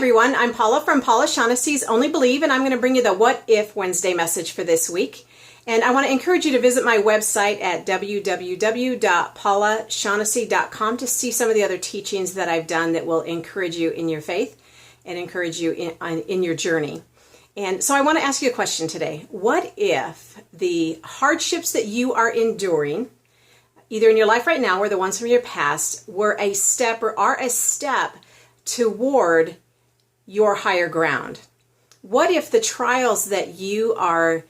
everyone, I'm Paula from Paula Shaughnessy's Only Believe, and I'm going to bring you the What If Wednesday message for this week. And I want to encourage you to visit my website at www.paulashaughnessy.com to see some of the other teachings that I've done that will encourage you in your faith and encourage you in your journey. And so I want to ask you a question today. What if the hardships that you are enduring, either in your life right now or the ones from your past, were a step or are a step toward your higher ground? What if the trials that you are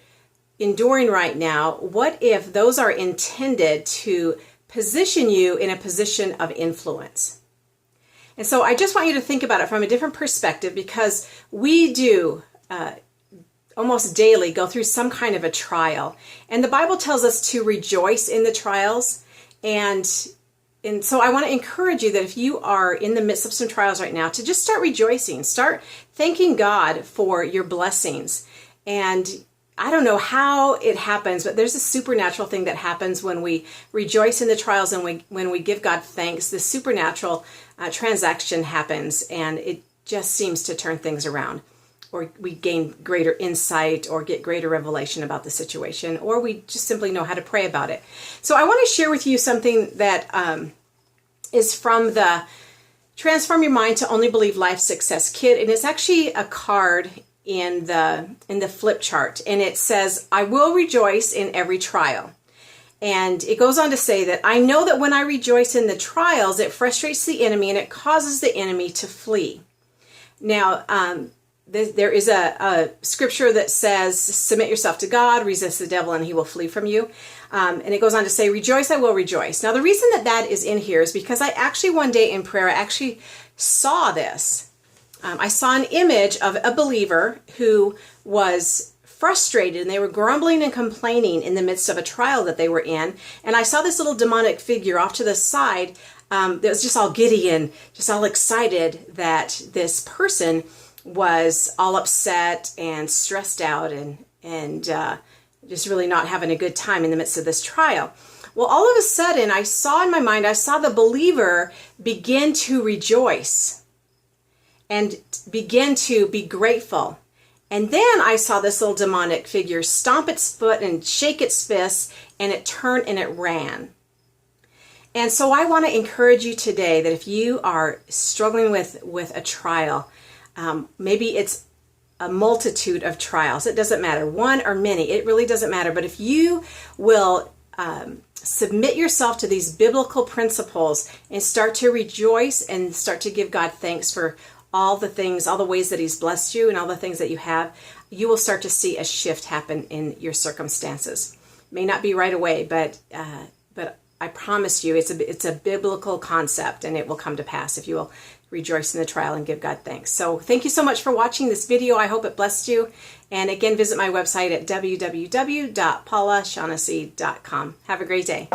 enduring right now, what if those are intended to position you in a position of influence? And so I just want you to think about it from a different perspective, because we do almost daily go through some kind of a trial. And the Bible tells us to rejoice in the trials. And so I want to encourage you that if you are in the midst of some trials right now, to just start rejoicing. Start thanking God for your blessings. And I don't know how it happens, but there's a supernatural thing that happens when we rejoice in the trials and when we give God thanks. The supernatural transaction happens, and it just seems to turn things around. Or we gain greater insight or get greater revelation about the situation, or we just simply know how to pray about it. So I want to share with you something that is from the Transform Your Mind to Only Believe Life Success Kit, and it's actually a card in the flip chart, and it says, "I will rejoice in every trial." And it goes on to say that I know that when I rejoice in the trials, it frustrates the enemy and it causes the enemy to flee. Now, there is a scripture that says, submit yourself to God, resist the devil, and he will flee from you. And it goes on to say, rejoice, I will rejoice. Now, the reason that is in here is because I actually one day in prayer, I actually saw this. I saw an image of a believer who was frustrated, and they were grumbling and complaining in the midst of a trial that they were in. And I saw this little demonic figure off to the side that was just all giddy and just all excited that this person was all upset and stressed out and just really not having a good time in the midst of this trial. Well, all of a sudden, I saw in my mind, I saw the believer begin to rejoice and begin to be grateful. And then I saw this little demonic figure stomp its foot and shake its fist, and it turned and it ran. And so I want to encourage you today that if you are struggling with a trial, maybe it's a multitude of trials. It doesn't matter, one or many. It really doesn't matter. But if you will submit yourself to these biblical principles and start to rejoice and start to give God thanks for all the things, all the ways that He's blessed you and all the things that you have, you will start to see a shift happen in your circumstances. It may not be right away, but I promise you, it's a biblical concept, and it will come to pass if you will rejoice in the trial and give God thanks. So thank you so much for watching this video. I hope it blessed you. And again, visit my website at www.paulashaughnessy.com. Have a great day.